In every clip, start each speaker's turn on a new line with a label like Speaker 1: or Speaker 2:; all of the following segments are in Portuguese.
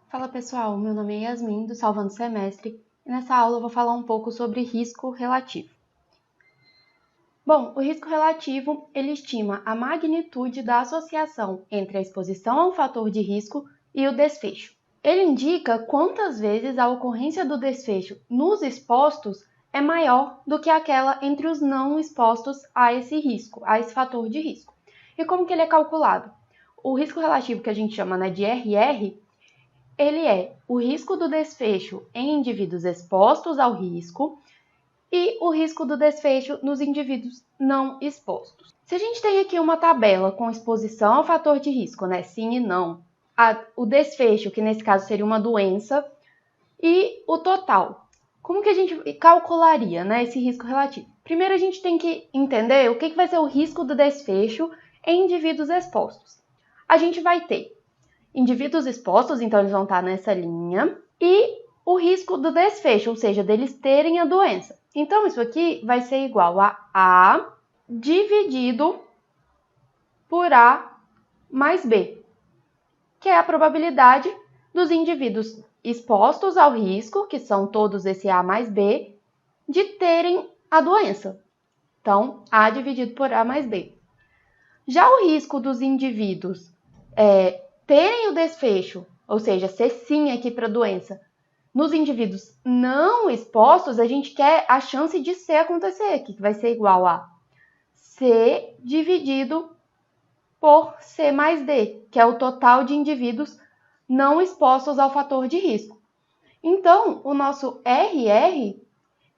Speaker 1: Fala pessoal, meu nome é Yasmin, do Salvando Semestre, e nessa aula eu vou falar um pouco sobre risco relativo. Bom, o risco relativo, ele estima a magnitude da associação entre a exposição a um fator de risco e o desfecho. Ele indica quantas vezes a ocorrência do desfecho nos expostos é maior do que aquela entre os não expostos a esse risco, a esse fator de risco. E como que ele é calculado? O risco relativo que a gente chama de RR, ele é o risco do desfecho em indivíduos expostos ao risco e o risco do desfecho nos indivíduos não expostos. Se a gente tem aqui uma tabela com exposição ao fator de risco, né, sim e não, o desfecho, que nesse caso seria uma doença, e o total. Como que a gente calcularia, né, esse risco relativo? Primeiro a gente tem que entender o que vai ser o risco do desfecho em indivíduos expostos. A gente vai ter indivíduos expostos, então eles vão estar nessa linha, e o risco do desfecho, ou seja, deles terem a doença. Então, isso aqui vai ser igual a A dividido por A mais B, que é a probabilidade dos indivíduos expostos ao risco, que são todos esse A mais B, de terem a doença. Então, A dividido por A mais B. Já o risco dos indivíduos terem o desfecho, ou seja, ser sim aqui para a doença, nos indivíduos não expostos, a gente quer a chance de C acontecer, que vai ser igual a C dividido por C mais D, que é o total de indivíduos não expostos ao fator de risco. Então, o nosso RR,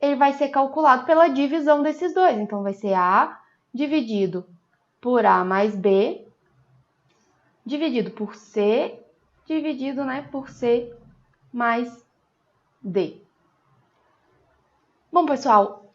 Speaker 1: ele vai ser calculado pela divisão desses dois. Então, vai ser A dividido por A mais B, dividido por C, dividido por C mais D. Bom, pessoal,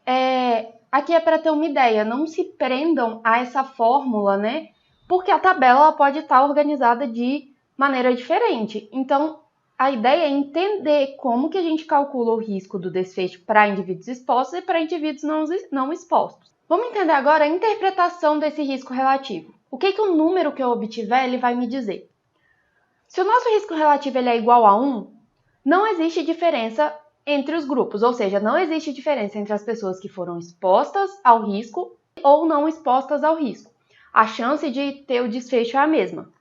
Speaker 1: aqui é para ter uma ideia, não se prendam a essa fórmula, né? Porque a tabela pode estar organizada de maneira diferente. Então, a ideia é entender como que a gente calcula o risco do desfecho para indivíduos expostos e para indivíduos não expostos. Vamos entender agora a interpretação desse risco relativo. O que o número que eu obtiver ele vai me dizer? Se o nosso risco relativo ele é igual a 1, não existe diferença entre os grupos, ou seja, não existe diferença entre as pessoas que foram expostas ao risco ou não expostas ao risco. A chance de ter o desfecho é a mesma.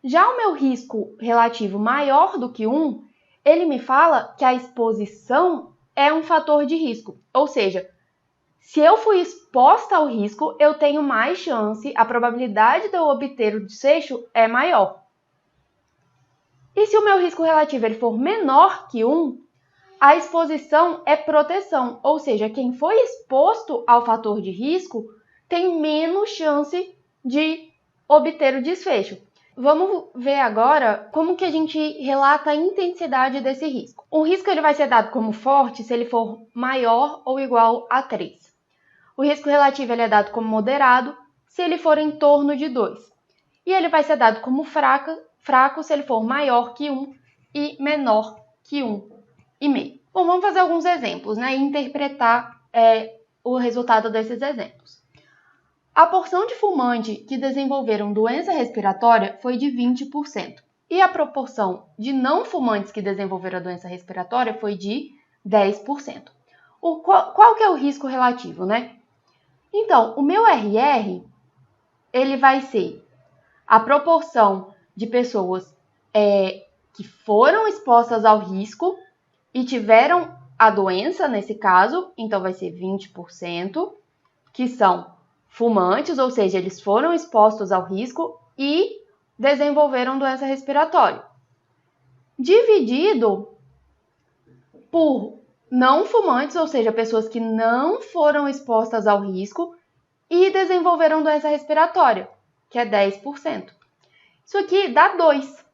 Speaker 1: Já o meu risco relativo maior do que 1, ele me fala que a exposição é um fator de risco, ou seja, se eu fui exposta ao risco, eu tenho mais chance, a probabilidade de eu obter o desfecho é maior. E se o meu risco relativo ele for menor que 1, a exposição é proteção, ou seja, quem foi exposto ao fator de risco tem menos chance de obter o desfecho. Vamos ver agora como que a gente relata a intensidade desse risco. O risco ele vai ser dado como forte se ele for maior ou igual a 3. O risco relativo ele é dado como moderado se ele for em torno de 2. E ele vai ser dado como fraco se ele for maior que 1 e menor que 1,5. Bom, vamos fazer alguns exemplos, né, e interpretar o resultado desses exemplos. A porção de fumantes que desenvolveram doença respiratória foi de 20%. E a proporção de não fumantes que desenvolveram a doença respiratória foi de 10%. Qual que é o risco relativo, né? Então, o meu RR, ele vai ser a proporção de pessoas que foram expostas ao risco e tiveram a doença, nesse caso, então vai ser 20%, que são fumantes, ou seja, eles foram expostos ao risco e desenvolveram doença respiratória. Dividido por não fumantes, ou seja, pessoas que não foram expostas ao risco e desenvolveram doença respiratória, que é 10%. Isso aqui dá 2.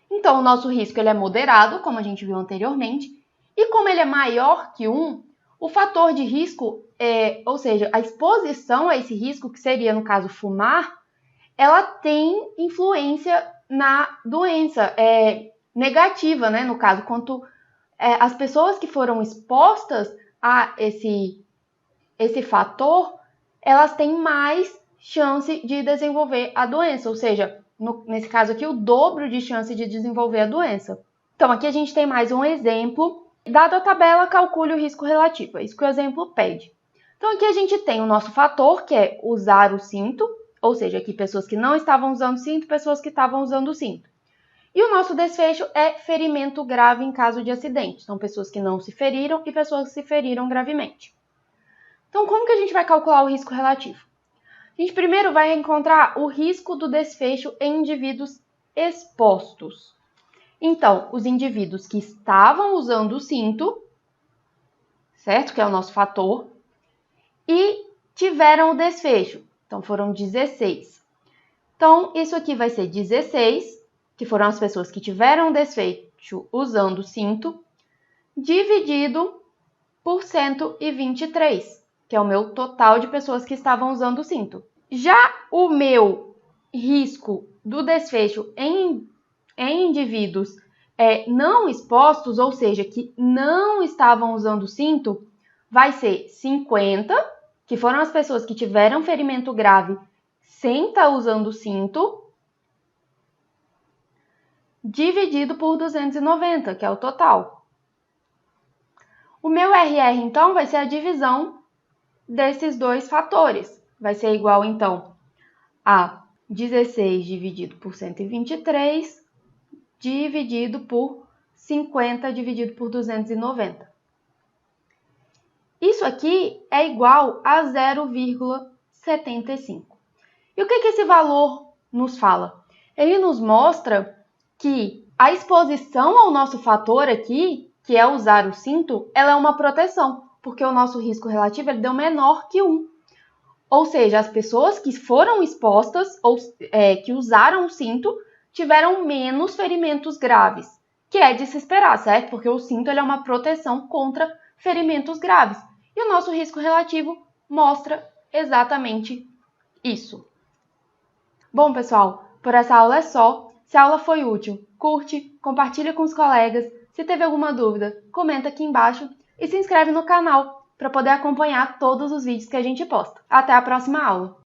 Speaker 1: Então, o nosso risco ele é moderado, como a gente viu anteriormente, e como ele é maior que 1, o fator de risco, ou seja, a exposição a esse risco, que seria, no caso, fumar, ela tem influência na doença, negativa, né? No caso, quanto as pessoas que foram expostas a esse fator, elas têm mais chance de desenvolver a doença, ou seja, nesse caso aqui, o dobro de chance de desenvolver a doença. Então, aqui a gente tem mais um exemplo. Dada a tabela, calcule o risco relativo. É isso que o exemplo pede. Então, aqui a gente tem o nosso fator, que é usar o cinto, ou seja, aqui pessoas que não estavam usando cinto, pessoas que estavam usando o cinto. E o nosso desfecho é ferimento grave em caso de acidente. Então, pessoas que não se feriram e pessoas que se feriram gravemente. Então, como que a gente vai calcular o risco relativo? A gente primeiro vai encontrar o risco do desfecho em indivíduos expostos. Então, os indivíduos que estavam usando o cinto, certo? Que é o nosso fator, e tiveram o desfecho. Então, foram 16. Então, isso aqui vai ser 16, que foram as pessoas que tiveram o desfecho usando o cinto, dividido por 123, que é o meu total de pessoas que estavam usando o cinto. Já o meu risco do desfecho em indivíduos não expostos, ou seja, que não estavam usando o cinto, vai ser 50, que foram as pessoas que tiveram ferimento grave sem estar usando o cinto, dividido por 290, que é o total. O meu RR, então, vai ser a divisão desses dois fatores. Vai ser igual, então, a 16 dividido por 123, dividido por 50 dividido por 290. Isso aqui é igual a 0,75. E o que esse valor nos fala? Ele nos mostra que a exposição ao nosso fator aqui, que é usar o cinto, ela é uma proteção, porque o nosso risco relativo ele deu menor que 1. Ou seja, as pessoas que foram expostas, ou que usaram o cinto, tiveram menos ferimentos graves, que é de se esperar, certo? Porque o cinto ele é uma proteção contra ferimentos graves. E o nosso risco relativo mostra exatamente isso. Bom, pessoal, por essa aula é só. Se a aula foi útil, curte, compartilha com os colegas. Se teve alguma dúvida, comenta aqui embaixo e se inscreve no canal para poder acompanhar todos os vídeos que a gente posta. Até a próxima aula!